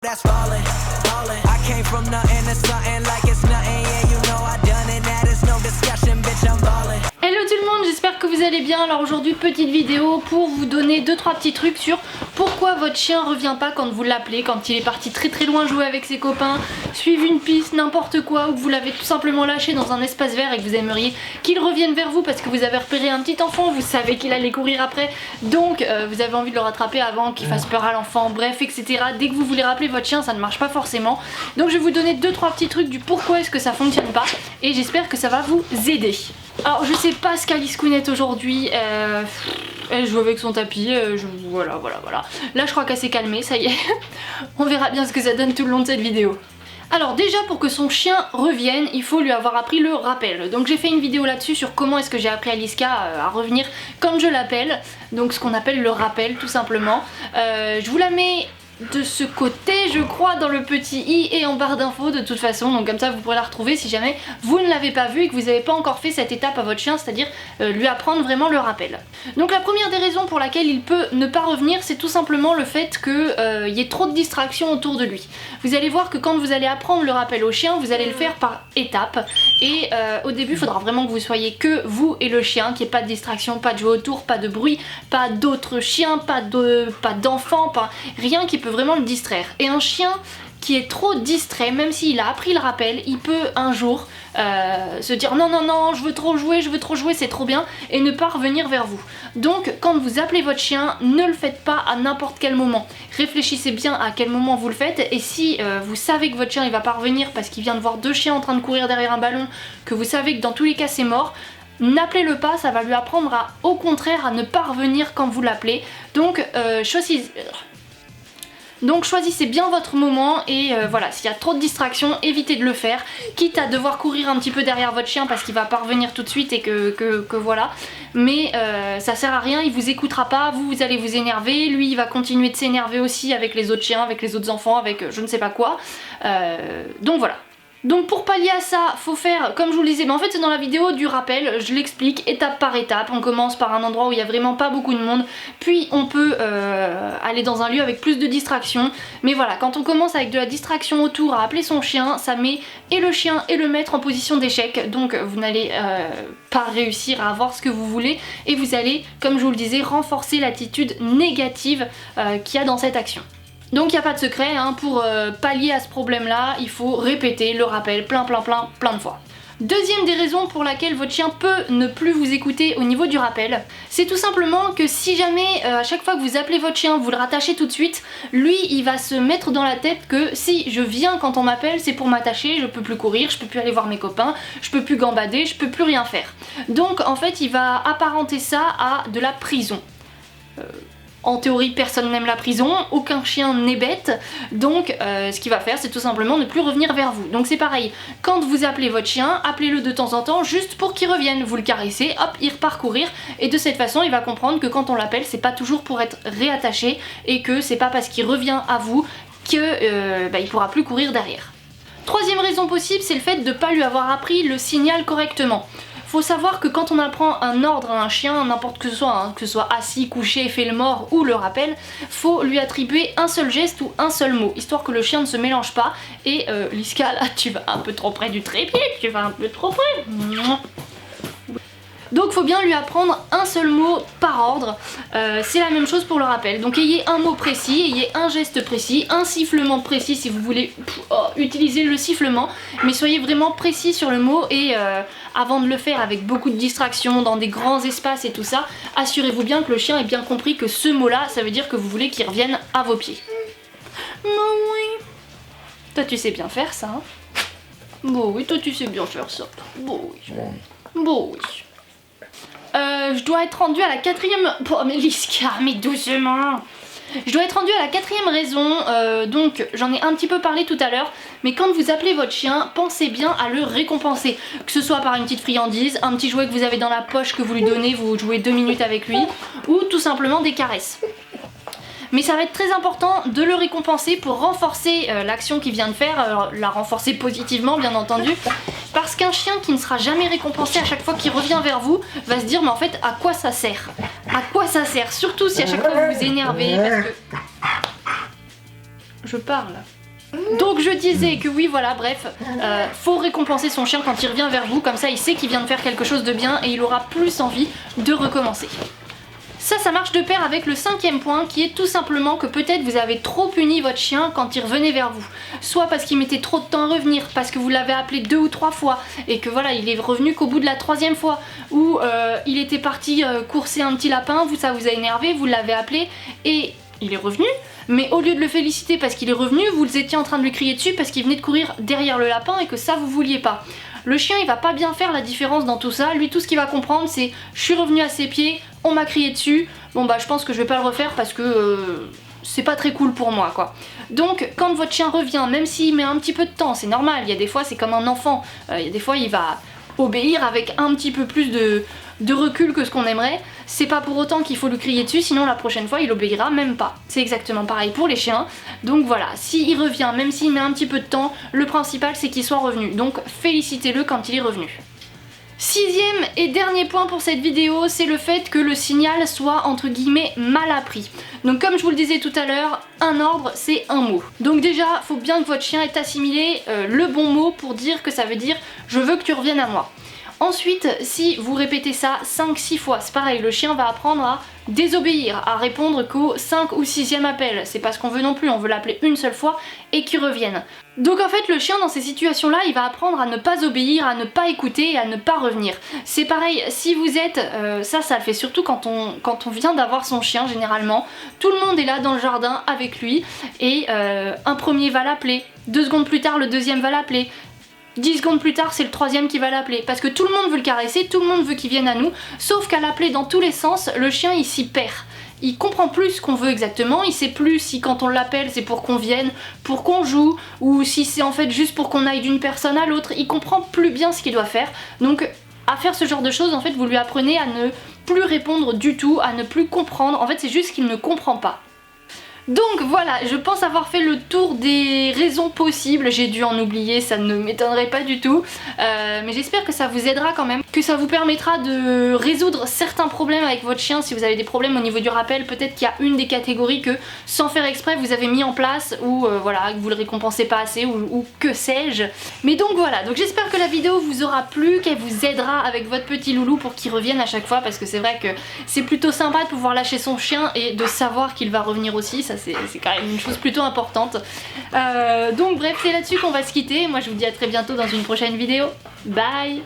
That's ballin', ballin'. I came from nothing to something like it's nothing. Yeah, you know I done it. That is no discussion, bitch. I'm ballin'. Hello tout le monde, j'espère que vous allez bien. Alors aujourd'hui, petite vidéo pour vous donner 2-3 petits trucs sur pourquoi votre chien revient pas quand vous l'appelez, quand il est parti très loin jouer avec ses copains, suivre une piste, n'importe quoi, ou que vous l'avez tout simplement lâché dans un espace vert et que vous aimeriez qu'il revienne vers vous parce que vous avez repéré un petit enfant, vous savez qu'il allait courir après, donc vous avez envie de le rattraper avant qu'il fasse peur à l'enfant, bref, etc. Dès que vous voulez rappeler votre chien, ça ne marche pas forcément. Donc je vais vous donner 2-3 petits trucs du pourquoi est-ce que ça fonctionne pas et j'espère que ça va vous aider. Alors je sais pas ce qu'a Liscounette aujourd'hui, elle joue avec son tapis, voilà. Là je crois qu'elle s'est calmée, ça y est. On verra bien ce que ça donne tout le long de cette vidéo. Alors déjà pour que son chien revienne, il faut lui avoir appris le rappel. Donc j'ai fait une vidéo là-dessus sur comment est-ce que j'ai appris à Liska à revenir quand je l'appelle. Donc ce qu'on appelle le rappel tout simplement. Je vous la mets de ce côté je crois dans le petit i et en barre d'infos de toute façon, donc comme ça vous pourrez la retrouver si jamais vous ne l'avez pas vue et que vous n'avez pas encore fait cette étape à votre chien, c'est à dire lui apprendre vraiment le rappel. Donc la première des raisons pour laquelle il peut ne pas revenir, c'est tout simplement le fait qu'il y ait trop de distractions autour de lui. Vous allez voir que quand vous allez apprendre le rappel au chien, vous allez le faire par étapes et au début il faudra vraiment que vous soyez que vous et le chien, qu'il n'y ait pas de distraction, pas de jouer autour, pas de bruit, pas d'autres chiens, pas d'enfants, rien qui peut vraiment le distraire. Et un chien qui est trop distrait, même s'il a appris le rappel, il peut un jour se dire non, je veux trop jouer, c'est trop bien, et ne pas revenir vers vous. Donc quand vous appelez votre chien, ne le faites pas à n'importe quel moment. Réfléchissez bien à quel moment vous le faites, et si vous savez que votre chien il va pas revenir parce qu'il vient de voir 2 chiens en train de courir derrière un ballon, que vous savez que dans tous les cas c'est mort, n'appelez-le pas, ça va lui apprendre au contraire à ne pas revenir quand vous l'appelez. Donc choisissez bien votre moment et voilà, s'il y a trop de distractions, évitez de le faire, quitte à devoir courir un petit peu derrière votre chien parce qu'il va pas revenir tout de suite et que voilà, mais ça sert à rien, il vous écoutera pas, vous allez vous énerver, lui il va continuer de s'énerver aussi avec les autres chiens, avec les autres enfants, avec je ne sais pas quoi, donc voilà. Donc pour pallier à ça, faut faire comme je vous le disais, mais en fait c'est dans la vidéo du rappel, je l'explique étape par étape. On commence par un endroit où il y a vraiment pas beaucoup de monde, puis on peut aller dans un lieu avec plus de distractions. Mais voilà, quand on commence avec de la distraction autour à appeler son chien, ça met et le chien et le maître en position d'échec, donc vous n'allez pas réussir à avoir ce que vous voulez et vous allez, comme je vous le disais, renforcer l'attitude négative qu'il y a dans cette action. Donc il n'y a pas de secret, hein, pour pallier à ce problème là, il faut répéter le rappel plein de fois. Deuxième des raisons pour laquelle votre chien peut ne plus vous écouter au niveau du rappel, c'est tout simplement que si jamais à chaque fois que vous appelez votre chien, vous le rattachez tout de suite, lui il va se mettre dans la tête que si je viens quand on m'appelle, c'est pour m'attacher, je peux plus courir, je peux plus aller voir mes copains, je peux plus gambader, je peux plus rien faire. Donc en fait il va apparenter ça à de la prison. En théorie, personne n'aime la prison, aucun chien n'est bête, donc ce qu'il va faire, c'est tout simplement ne plus revenir vers vous. Donc c'est pareil, quand vous appelez votre chien, appelez-le de temps en temps juste pour qu'il revienne. Vous le caressez, hop, il repart courir, et de cette façon, il va comprendre que quand on l'appelle, c'est pas toujours pour être réattaché, et que c'est pas parce qu'il revient à vous qu'il pourra plus courir derrière. Troisième raison possible, c'est le fait de ne pas lui avoir appris le signal correctement. Faut savoir que quand on apprend un ordre à un chien, n'importe que ce soit, hein, que ce soit assis, couché, fait le mort ou le rappel, faut lui attribuer un seul geste ou un seul mot, histoire que le chien ne se mélange pas. Et Liska, là tu vas un peu trop près du trépied, tu vas un peu trop près. Donc faut bien lui apprendre un seul mot par ordre, c'est la même chose pour le rappel. Donc ayez un mot précis, ayez un geste précis, un sifflement précis si vous voulez utiliser le sifflement, mais soyez vraiment précis sur le mot et avant de le faire avec beaucoup de distractions, dans des grands espaces et tout ça, assurez-vous bien que le chien ait bien compris que ce mot-là, ça veut dire que vous voulez qu'il revienne à vos pieds. Oui. Toi tu sais bien faire ça, hein? Bon oui, toi tu sais bien faire ça. Bon oui. Bon oui. Je dois être rendue à la 4ème... Oh mais Liska, mais doucement. Je dois être rendue à la 4ème raison, donc j'en ai un petit peu parlé tout à l'heure, mais quand vous appelez votre chien, pensez bien à le récompenser, que ce soit par une petite friandise, un petit jouet que vous avez dans la poche que vous lui donnez, vous jouez 2 minutes avec lui, ou tout simplement des caresses. Mais ça va être très important de le récompenser pour renforcer l'action qu'il vient de faire, la renforcer positivement bien entendu, parce qu'un chien qui ne sera jamais récompensé à chaque fois qu'il revient vers vous va se dire mais en fait à quoi ça sert? À quoi ça sert? Surtout si à chaque fois vous vous énervez, parce que je parle. Donc je disais que oui voilà bref, faut récompenser son chien quand il revient vers vous, comme ça il sait qu'il vient de faire quelque chose de bien et il aura plus envie de recommencer. Ça marche de pair avec le 5e point qui est tout simplement que peut-être vous avez trop puni votre chien quand il revenait vers vous. Soit parce qu'il mettait trop de temps à revenir, parce que vous l'avez appelé 2 ou 3 fois et que voilà il est revenu qu'au bout de la 3e fois, ou il était parti courser un petit lapin, ça vous a énervé, vous l'avez appelé et il est revenu. Mais au lieu de le féliciter parce qu'il est revenu, vous étiez en train de lui crier dessus parce qu'il venait de courir derrière le lapin et que ça vous vouliez pas. Le chien il va pas bien faire la différence dans tout ça, lui tout ce qu'il va comprendre c'est je suis revenu à ses pieds, on m'a crié dessus, bon bah je pense que je vais pas le refaire parce que c'est pas très cool pour moi quoi. Donc quand votre chien revient, même s'il met un petit peu de temps, c'est normal, il y a des fois c'est comme un enfant, il y a des fois il va obéir avec un petit peu plus de recul que ce qu'on aimerait, c'est pas pour autant qu'il faut lui crier dessus, sinon la prochaine fois il obéira même pas. C'est exactement pareil pour les chiens, donc voilà, s'il revient, même s'il met un petit peu de temps, le principal c'est qu'il soit revenu, donc félicitez-le quand il est revenu. 6e et dernier point pour cette vidéo, c'est le fait que le signal soit entre guillemets mal appris. Donc comme je vous le disais tout à l'heure, un ordre c'est un mot. Donc déjà, faut bien que votre chien ait assimilé le bon mot pour dire que ça veut dire je veux que tu reviennes à moi. Ensuite, si vous répétez ça 5-6 fois, c'est pareil, le chien va apprendre à désobéir, à répondre qu'au 5 ou 6e appel. C'est pas ce qu'on veut non plus, on veut l'appeler une seule fois et qu'il revienne. Donc en fait, le chien dans ces situations-là, il va apprendre à ne pas obéir, à ne pas écouter et à ne pas revenir. C'est pareil, si vous êtes... ça le fait surtout quand on vient d'avoir son chien, généralement. Tout le monde est là dans le jardin avec lui et un premier va l'appeler, 2 secondes plus tard, le deuxième va l'appeler. 10 secondes plus tard, c'est le 3e qui va l'appeler. Parce que tout le monde veut le caresser, tout le monde veut qu'il vienne à nous. Sauf qu'à l'appeler dans tous les sens, le chien il s'y perd. Il comprend plus ce qu'on veut exactement, il sait plus si quand on l'appelle c'est pour qu'on vienne, pour qu'on joue, ou si c'est en fait juste pour qu'on aille d'une personne à l'autre. Il comprend plus bien ce qu'il doit faire. Donc à faire ce genre de choses, en fait vous lui apprenez à ne plus répondre du tout, à ne plus comprendre. En fait c'est juste qu'il ne comprend pas. Donc voilà, je pense avoir fait le tour des raisons possibles, j'ai dû en oublier, ça ne m'étonnerait pas du tout, mais j'espère que ça vous aidera quand même, que ça vous permettra de résoudre certains problèmes avec votre chien. Si vous avez des problèmes au niveau du rappel, peut-être qu'il y a une des catégories que sans faire exprès vous avez mis en place, ou voilà, que vous le récompensez pas assez, ou que sais-je. Mais donc voilà, donc j'espère que la vidéo vous aura plu, qu'elle vous aidera avec votre petit loulou pour qu'il revienne à chaque fois, parce que c'est vrai que c'est plutôt sympa de pouvoir lâcher son chien et de savoir qu'il va revenir aussi, ça c'est quand même une chose plutôt importante. Donc bref, c'est là-dessus qu'on va se quitter. Moi je vous dis à très bientôt dans une prochaine vidéo. Bye!